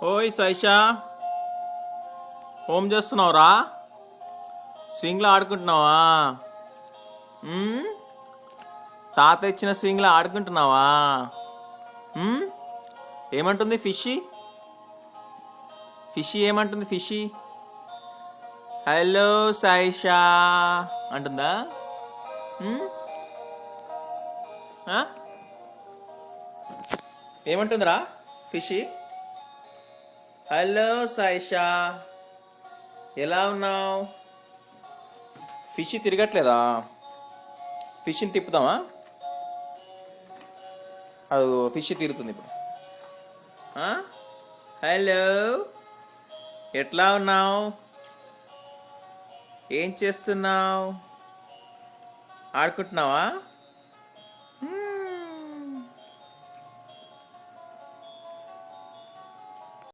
ఓయ్ సైషా, హోమ్ చేస్తున్నావురా? స్వింగ్లో ఆడుకుంటున్నావా? ఉమ్? తాత ఇచ్చిన స్వింగ్లో ఆడుకుంటున్నావా? ఉమ్? ఏమంటుంది ఫిషి? ఫిషి ఏమంటుంది ఫిషి? హలో సైషా అంటుందా? ఉమ్? ఆ? ఏమంటుందిరా ఫిషి? హలో సైషా, ఎలా ఉన్నావు? ఫిష్ తిరగట్లేదా? ఫిష్ని తిప్పుదామా? అది ఫిష్ తిరుగుతుంది ఇప్పుడు. హలో, ఎట్లా ఉన్నావు? ఏం చేస్తున్నావు? ఆడుకుంటున్నావా?